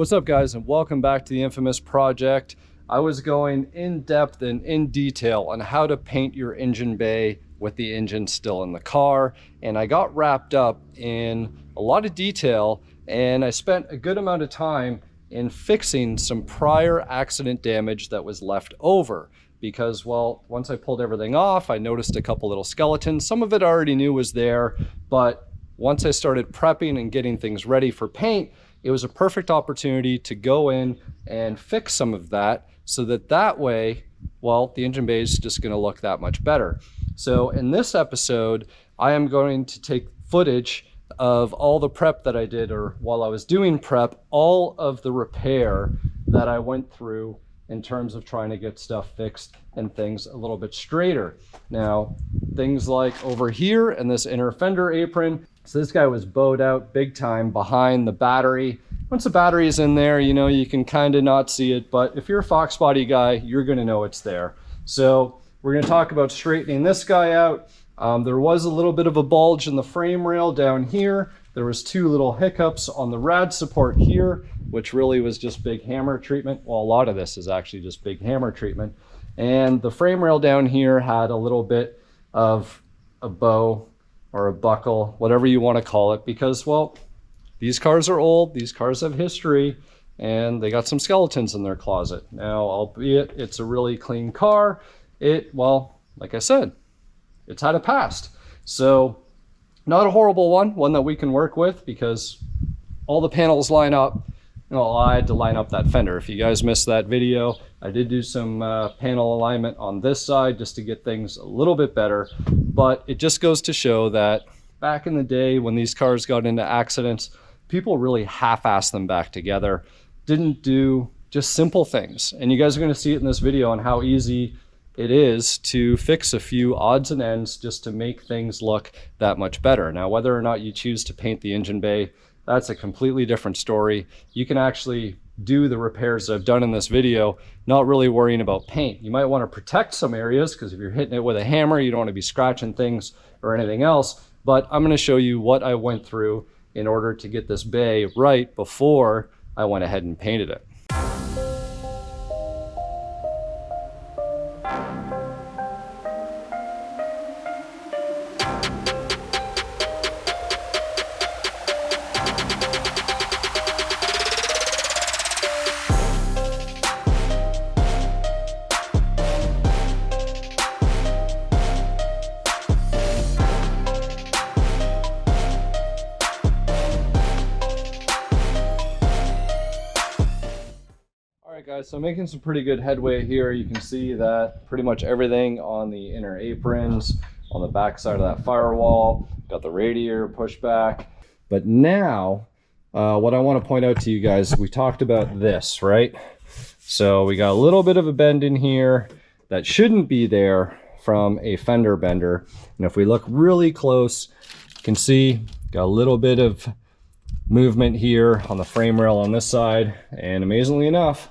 What's up, guys, and welcome back to the infamous project. I was going in depth and in detail on how to paint your engine bay with the engine still in the car, and I got wrapped up in a lot of detail, and I spent a good amount of time in fixing some prior accident damage that was left over. Because, well, once I pulled everything off, I noticed a couple little skeletons. Some of it I already knew was there, but once I started prepping and getting things ready for paint, it was a perfect opportunity to go in and fix some of that so that way, well, the engine bay is just gonna look that much better. So in this episode, I am going to take footage of all the prep that I did, or while I was doing prep, all of the repair that I went through in terms of trying to get stuff fixed and things a little bit straighter. Now, things like over here and this inner fender apron, so this guy was bowed out big time behind the battery. Once the battery is in there, you know, you can kind of not see it, but if you're a Foxbody guy, you're gonna know it's there. So we're gonna talk about straightening this guy out. There was a little bit of a bulge in the frame rail down here. There was two little hiccups on the rad support here, which really was just big hammer treatment. Well, a lot of this is actually just big hammer treatment. And the frame rail down here had a little bit of a bow or a buckle, whatever you want to call it, because, well, these cars are old, these cars have history, and they got some skeletons in their closet. Now, albeit it's a really clean car, well, like I said, it's had a past. So not a horrible one that we can work with, because all the panels line up. Well, I had to line up that fender. If you guys missed that video, I did do some panel alignment on this side just to get things a little bit better. But it just goes to show that back in the day when these cars got into accidents, people really half-assed them back together, didn't do just simple things. And you guys are gonna see it in this video on how easy it is to fix a few odds and ends just to make things look that much better. Now, whether or not you choose to paint the engine bay, that's a completely different story. You can actually do the repairs that I've done in this video, not really worrying about paint. You might want to protect some areas, because if you're hitting it with a hammer, you don't want to be scratching things or anything else. But I'm going to show you what I went through in order to get this bay right before I went ahead and painted it. Guys, so making some pretty good headway here. You can see that pretty much everything on the inner aprons, on the back side of that firewall, got the radiator pushed back. But now, what I want to point out to you guys, we talked about this, right? So we got a little bit of a bend in here that shouldn't be there from a fender bender. And if we look really close, you can see got a little bit of movement here on the frame rail on this side. And amazingly enough,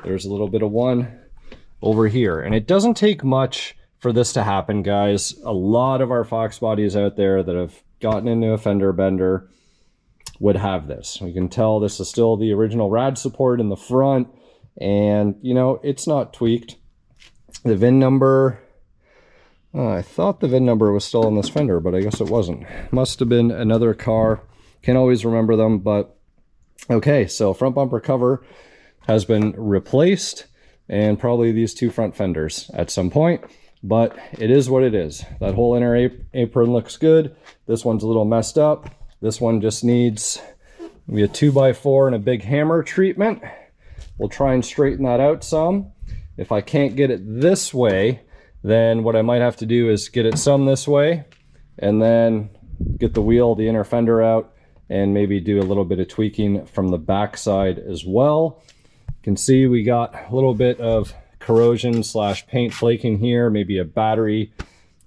there's a little bit of one over here. And it doesn't take much for this to happen, guys. A lot of our Foxbodies out there that have gotten into a fender bender would have this. We can tell this is still the original rad support in the front, and you know, it's not tweaked. The VIN number, I thought the VIN number was still on this fender, but I guess it wasn't. Must have been another car. Can't always remember them, but okay. So front bumper cover has been replaced, and probably these two front fenders at some point, but it is what it is. That whole inner apron looks good. This one's a little messed up. This one just needs maybe a 2x4 and a big hammer treatment. We'll try and straighten that out some. If I can't get it this way, then what I might have to do is get it some this way, and then get the wheel, the inner fender out, and maybe do a little bit of tweaking from the back side as well. Can see we got a little bit of corrosion / paint flaking here, maybe a battery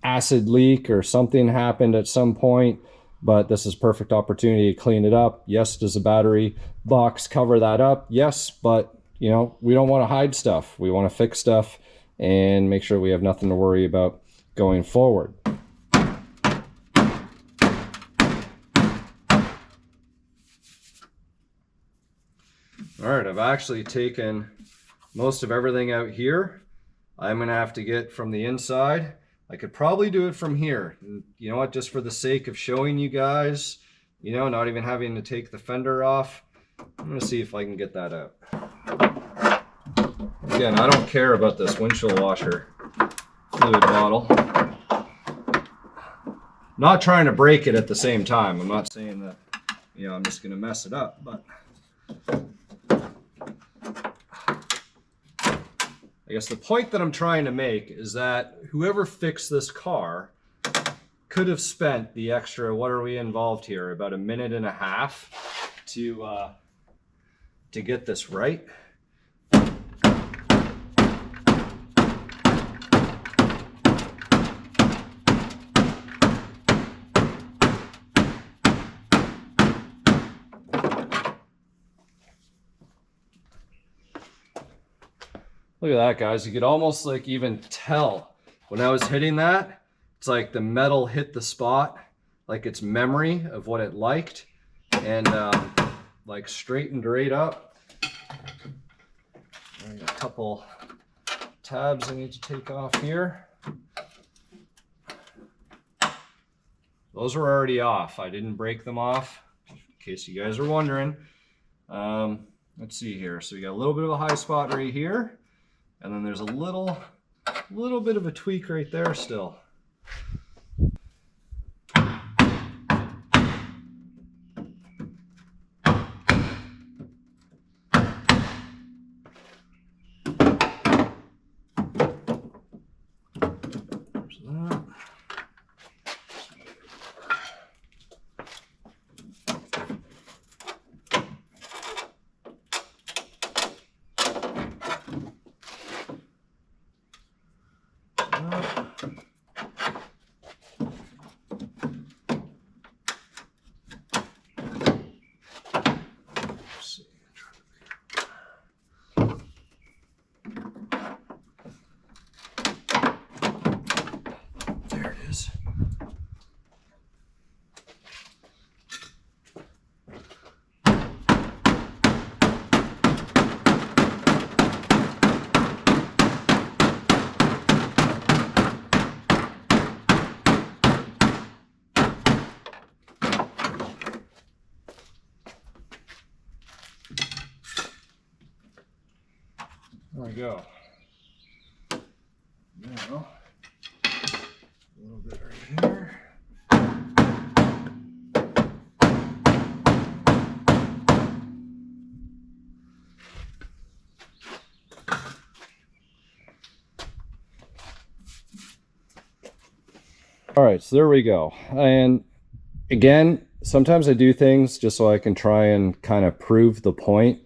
acid leak or something happened at some point, but this is perfect opportunity to clean it up. Yes, does the battery box cover that up? Yes, but you know, we don't want to hide stuff. We want to fix stuff and make sure we have nothing to worry about going forward. All right, I've actually taken most of everything out here. I'm gonna have to get from the inside. I could probably do it from here. And you know what, just for the sake of showing you guys, you know, not even having to take the fender off, I'm gonna see if I can get that out. Again, I don't care about this windshield washer fluid bottle. Not trying to break it at the same time. I'm not saying that, you know, I'm just gonna mess it up, but I guess the point that I'm trying to make is that whoever fixed this car could have spent the extra, what are we involved here, about 1.5 minutes to get this right. Look at that, guys. You could almost like even tell when I was hitting that, it's like the metal hit the spot, like it's memory of what it liked, and like straightened right up. I got a couple tabs I need to take off here. Those are already off. I didn't break them off, in case you guys are wondering. Let's see here. So we got a little bit of a high spot right here. And then there's a little bit of a tweak right there still. There's that. There it is. There we go. Now, a little bit right here. All right, so there we go. And again, sometimes I do things just so I can try and kind of prove the point.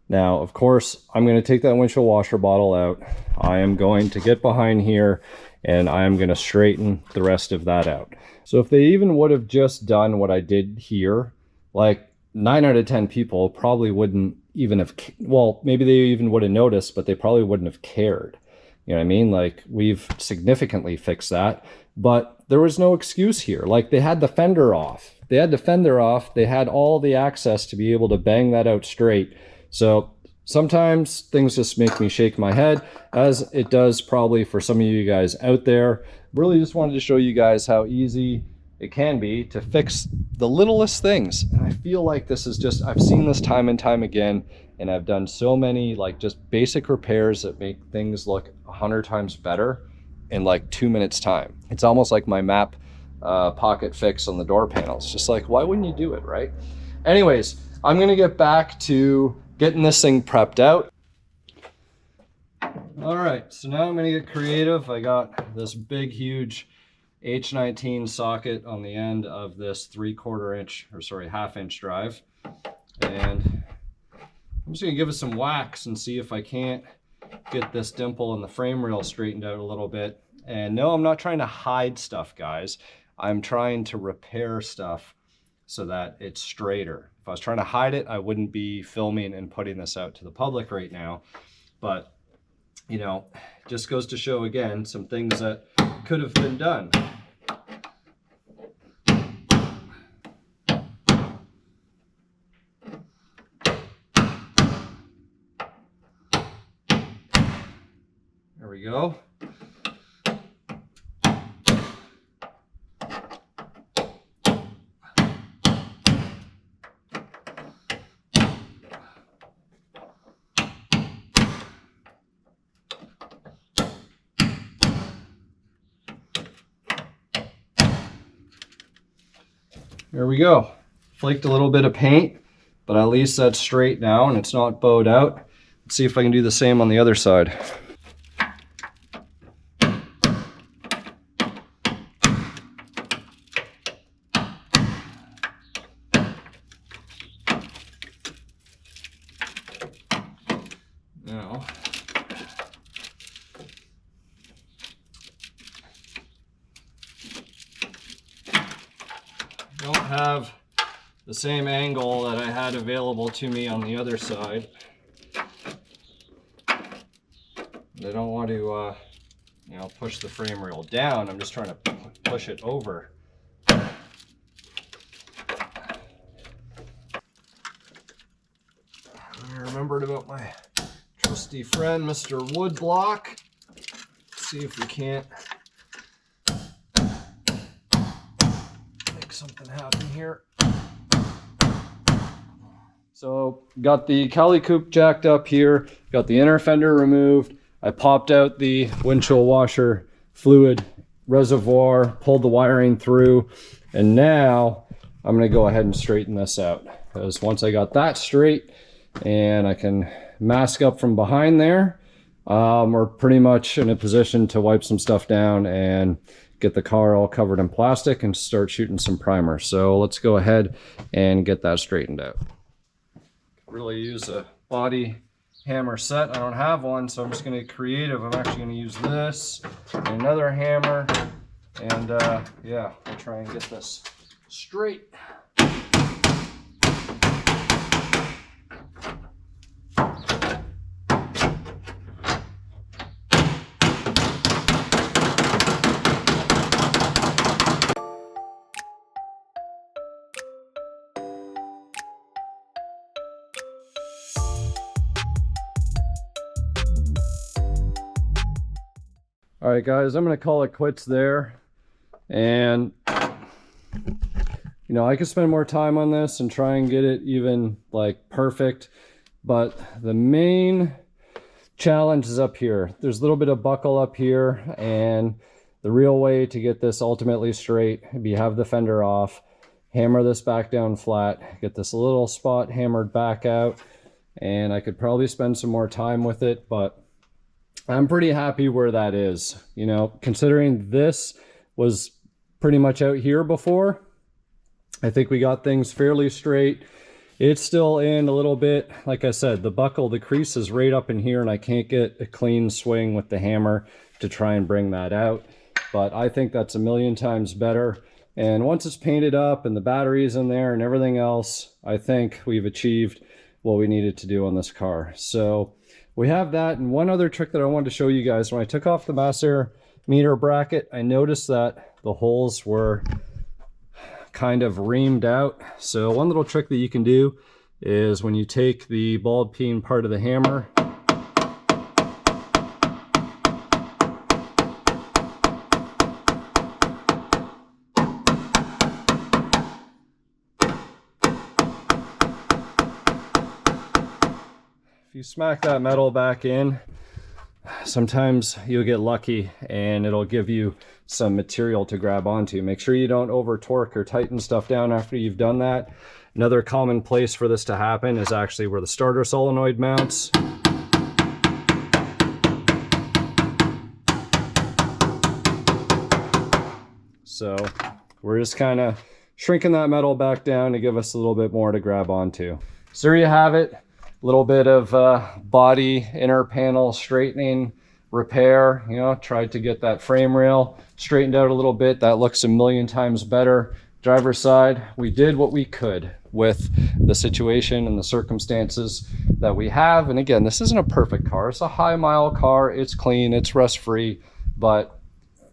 Now, of course, I'm going to take that windshield washer bottle out. I am going to get behind here and I am going to straighten the rest of that out. So if they even would have just done what I did here, like 9 out of 10 people probably wouldn't even have, well, maybe they even would have noticed, but they probably wouldn't have cared. You know what I mean? Like, we've significantly fixed that, but there was no excuse here. Like, they had the fender off. They had the fender off. They had all the access to be able to bang that out straight. So sometimes things just make me shake my head, as it does probably for some of you guys out there. Really just wanted to show you guys how easy it can be to fix the littlest things. And I feel like this is just, I've seen this time and time again, and I've done so many like just basic repairs that make things look 100 times better in like 2 minutes time. It's almost like my map pocket fix on the door panels. Just like, why wouldn't you do it, right? Anyways, I'm gonna get back to getting this thing prepped out. All right, so now I'm gonna get creative. I got this big, huge H19 socket on the end of this 3/4 inch, or sorry, 1/2 inch drive. And I'm just gonna give it some wax and see if I can't get this dimple in the frame rail straightened out a little bit. And no, I'm not trying to hide stuff, guys. I'm trying to repair stuff so that it's straighter. If I was trying to hide it, I wouldn't be filming and putting this out to the public right now. But, you know, just goes to show again, some things that could have been done. we go. There we go. Flaked a little bit of paint, but at least that's straight now and it's not bowed out. Let's see if I can do the same on the other side. Now, don't have the same angle that I had available to me on the other side. I don't want to, you know, push the frame rail down. I'm just trying to push it over. I remembered about my trusty friend, Mr. Woodblock. Let's see if we can't make something happen here. So got the Cali Coupe jacked up here, got the inner fender removed. I popped out the windshield washer fluid reservoir, pulled the wiring through, and now I'm gonna go ahead and straighten this out. Because once I got that straight and I can mask up from behind there, we're pretty much in a position to wipe some stuff down and get the car all covered in plastic and start shooting some primer. So let's go ahead and get that straightened out. Really use a body hammer set. I don't have one, so I'm just going to get creative. I'm actually going to use this and another hammer, and yeah, we'll try and get this straight. All right, guys, I'm going to call it quits there. And, you know, I could spend more time on this and try and get it even like perfect. But the main challenge is up here. There's a little bit of buckle up here. And the real way to get this ultimately straight would be have the fender off, hammer this back down flat, get this little spot hammered back out. And I could probably spend some more time with it, but I'm pretty happy where that is. You know, considering this was pretty much out here before, I think we got things fairly straight. It's still in a little bit. Like I said, the buckle, the crease is right up in here, and I can't get a clean swing with the hammer to try and bring that out. But I think that's a million times better. And once it's painted up and the batteries in there and everything else, I think we've achieved what we needed to do on this car. So we have that. And one other trick that I wanted to show you guys, when I took off the mass air meter bracket, I noticed that the holes were kind of reamed out. So one little trick that you can do is when you take the ball peen part of the hammer, if you smack that metal back in, sometimes you'll get lucky and it'll give you some material to grab onto. Make sure you don't over torque or tighten stuff down after you've done that. Another common place for this to happen is actually where the starter solenoid mounts. So we're just kind of shrinking that metal back down to give us a little bit more to grab onto. So there you have it. A little bit of body inner panel straightening repair. You know, tried to get that frame rail straightened out a little bit. That looks a million times better. Driver's side, we did what we could with the situation and the circumstances that we have. And again, this isn't a perfect car. It's a high mile car. It's clean, it's rust free, but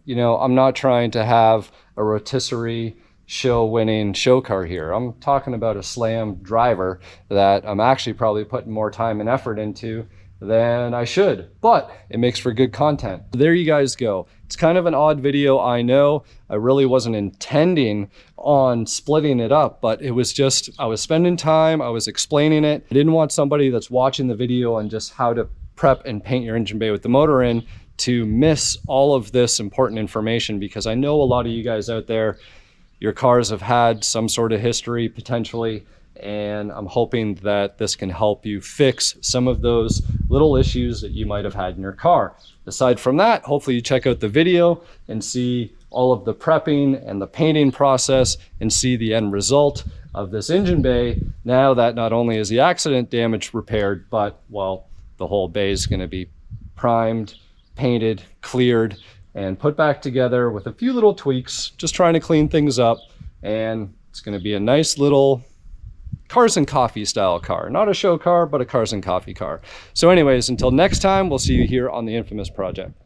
you know, I'm not trying to have a rotisserie show-winning show car here. I'm talking about a slam driver that I'm actually probably putting more time and effort into than I should, but it makes for good content. There you guys go. It's kind of an odd video, I know. I really wasn't intending on splitting it up, but it was just, I was spending time, I was explaining it. I didn't want somebody that's watching the video on just how to prep and paint your engine bay with the motor in to miss all of this important information, because I know a lot of you guys out there, your cars have had some sort of history potentially, and I'm hoping that this can help you fix some of those little issues that you might have had in your car. Aside from that, hopefully you check out the video and see all of the prepping and the painting process and see the end result of this engine bay. Now that not only is the accident damage repaired, but well, the whole bay is going to be primed, painted, cleared, and put back together with a few little tweaks, just trying to clean things up. And it's going to be a nice little cars and coffee style car. Not a show car, but a cars and coffee car. So anyways, until next time, we'll see you here on the Infamous Project.